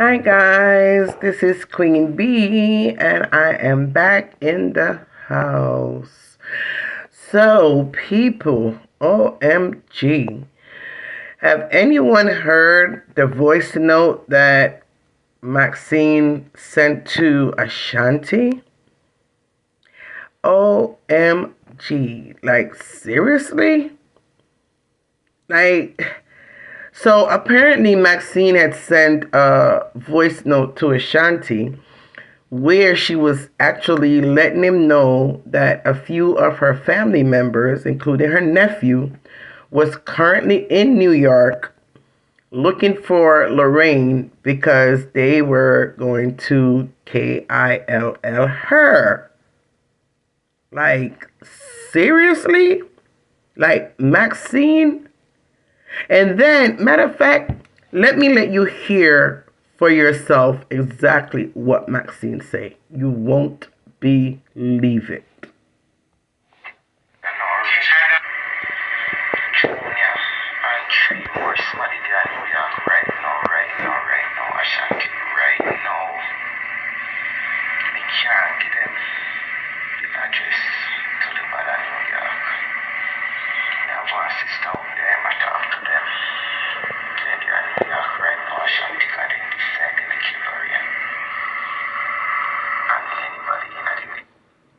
Hi guys, this is Queen B and I am back in the house. So people, OMG, have anyone heard the voice note that Maxine sent to Ashanti? OMG, like seriously? Like, so apparently Maxine had sent a voice note to Ashanti where she was actually letting him know that a few of her family members, including her nephew, was currently in New York looking for Lorraine because they were going to KILL her. Like, seriously? Like, Maxine? And then, matter of fact, let me let you hear for yourself exactly what Maxine say. You won't believe it.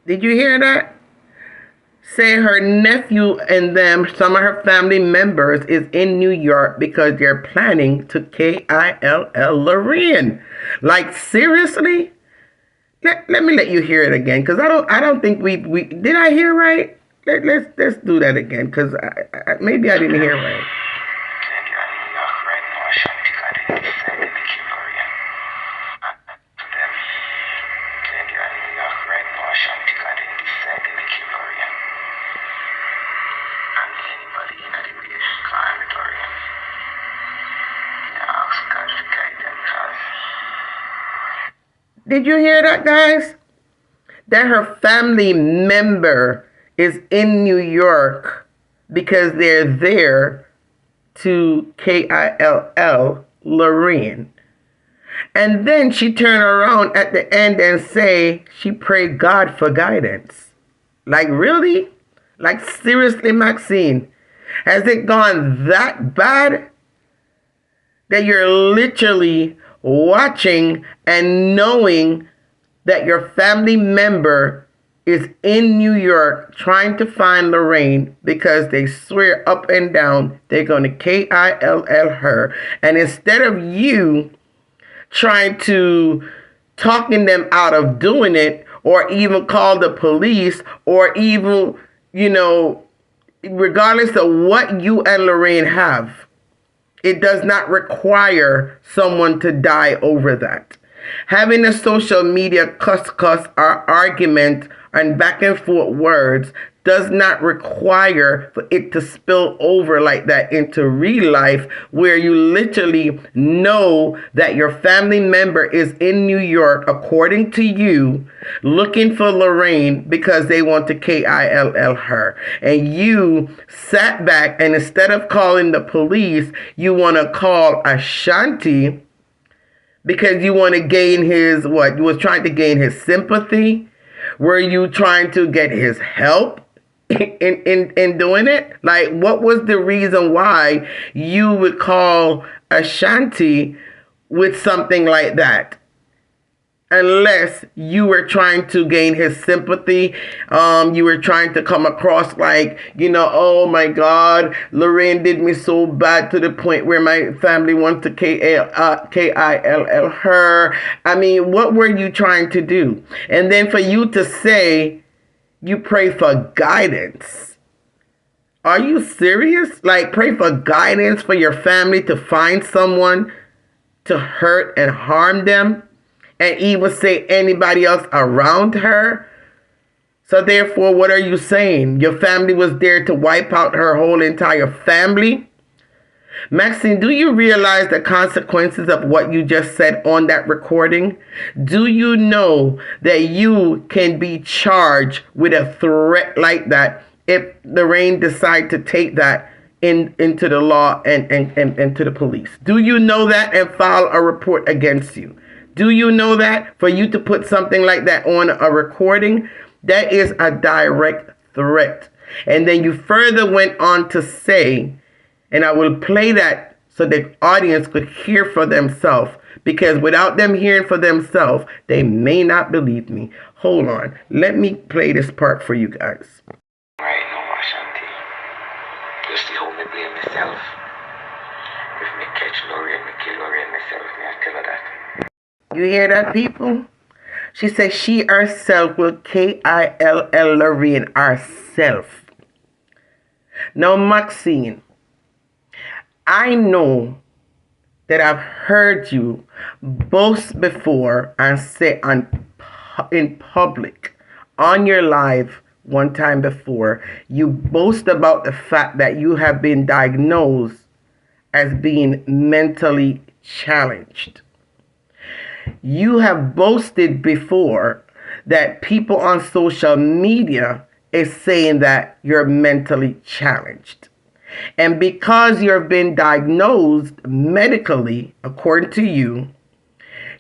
Did you hear that? Say her nephew and them, some of her family members, is in New York because they're planning to KILL Lorraine. Like seriously? Let me let you hear it again, because I don't think we did I hear right? Let's do that again, because maybe I didn't hear right. Did you hear that, guys? That her family member is in New York because they're there to KILL Lorraine. And then she turned around at the end and say she prayed God for guidance. Like, really? Like, seriously, Maxine? Has it gone that bad that you're literally watching and knowing that your family member is in New York trying to find Lorraine because they swear up and down they're going to KILL her, and instead of you trying to talking them out of doing it, or even call the police, or even, regardless of what you and Lorraine have, it does not require someone to die over that. Having a social media cuss or argument and back and forth words does not require for it to spill over like that into real life, where you literally know that your family member is in New York, according to you, looking for Lorraine because they want to KILL her. And you sat back, and instead of calling the police, you want to call Ashanti because you want to gain his, what? You was trying to gain his sympathy? Were you trying to get his help in doing it? Like, what was the reason why you would call Ashanti with something like that? Unless you were trying to gain his sympathy, you were trying to come across like, oh my God, Lorraine did me so bad to the point where my family wants to KILL her. I mean, what were you trying to do? And then for you to say you pray for guidance. Are you serious? Like, pray for guidance for your family to find someone to hurt and harm them? And even say anybody else around her? So therefore, what are you saying? Your family was there to wipe out her whole entire family? Maxine, do you realize the consequences of what you just said on that recording? Do you know that you can be charged with a threat like that if Lorraine decides to take that into the law and to the police. Do you know that and file a report against you? Do you know that for you to put something like that on a recording, that is a direct threat. And then you further went on to say, and I will play that so the audience could hear for themselves, because without them hearing for themselves, they may not believe me. Hold on. Let me play this part for you guys. Right now, Ashanti. You see how me blame myself. If me catch Lorraine, me kill Lorraine myself. Me I tell her that. You hear that, people? She says she herself will kill Lorraine herself. Now, Maxine, I know that I've heard you boast before and say in public, on your live one time before, you boast about the fact that you have been diagnosed as being mentally challenged. You have boasted before that people on social media is saying that you're mentally challenged. And because you've been diagnosed medically, according to you,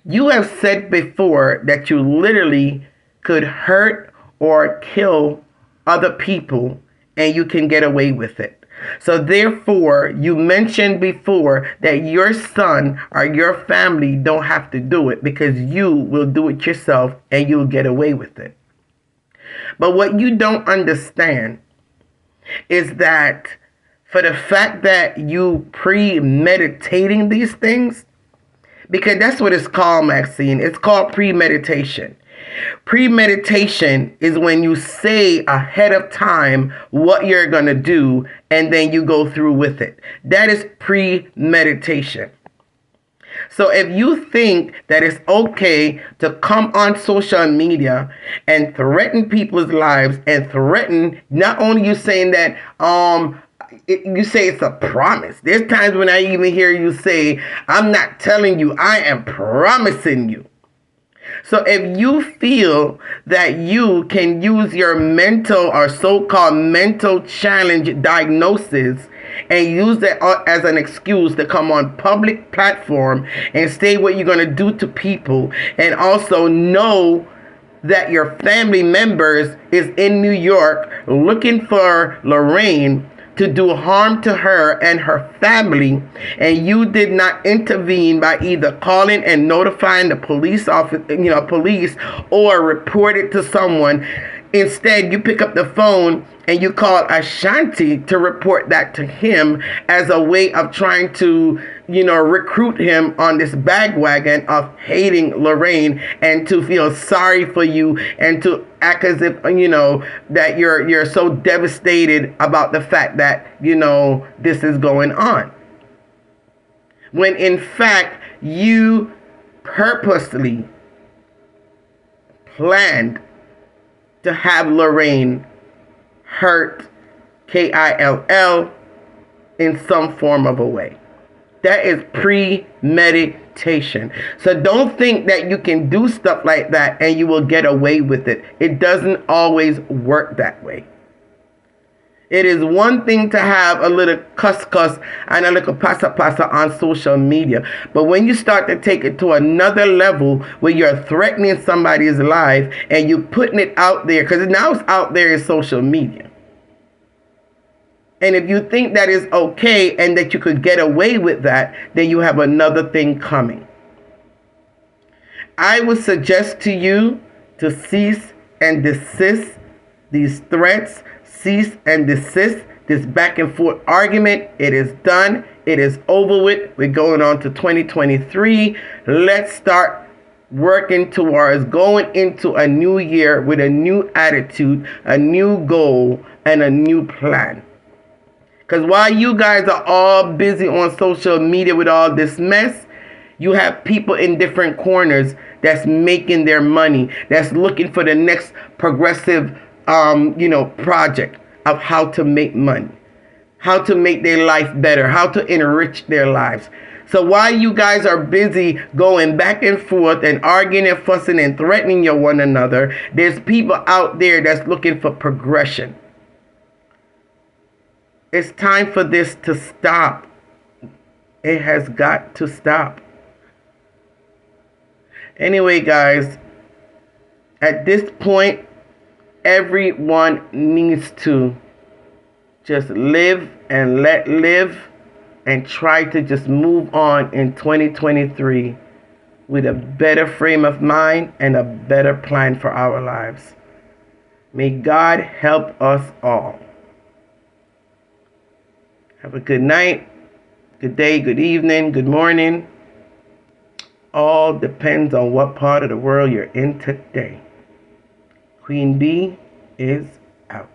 you have said before that you literally could hurt or kill other people and you can get away with it. So therefore, you mentioned before that your son or your family don't have to do it because you will do it yourself and you'll get away with it. But what you don't understand is that for the fact that you premeditating these things, because that's what it's called, Maxine. It's called premeditation. Premeditation is when you say ahead of time what you're going to do and then you go through with it. That is premeditation. So if you think that it's okay to come on social media and threaten people's lives and threaten, not only you saying that, you say it's a promise. There's times when I even hear you say, I'm not telling you, I am promising you. So if you feel that you can use your mental or so-called mental challenge diagnosis and use that as an excuse to come on public platform and say what you're going to do to people, and also know that your family members is in New York looking for Lorraine to do harm to her and her family, and you did not intervene by either calling and notifying the police office, police, or report it to someone. Instead, you pick up the phone and you call Ashanti to report that to him as a way of trying to, recruit him on this bandwagon of hating Lorraine and to feel sorry for you and to act as if, that you're so devastated about the fact that, this is going on. When in fact, you purposely planned to have Lorraine hurt, KILL, in some form of a way. That is premeditation. So don't think that you can do stuff like that and you will get away with it. It doesn't always work that way. It is one thing to have a little cuss and a little pasa on social media. But when you start to take it to another level where you're threatening somebody's life and you're putting it out there, because now it's out there in social media. And if you think that is okay and that you could get away with that, then you have another thing coming. I would suggest to you to cease and desist these threats. Cease and desist this back and forth argument. It is done. It is over with. We're going on to 2023. Let's start working towards going into a new year with a new attitude, a new goal, and a new plan. Because while you guys are all busy on social media with all this mess, you have people in different corners that's making their money, that's looking for the next progressive project of how to make money, how to make their life better, how to enrich their lives. So while you guys are busy going back and forth and arguing and fussing and threatening one another, there's people out there that's looking for progression. It's time for this to stop. It has got to stop. Anyway, guys, at this point, everyone needs to just live and let live and try to just move on in 2023 with a better frame of mind and a better plan for our lives. May God help us all. Have a good night, good day, good evening, good morning. All depends on what part of the world you're in today. Queen B is out.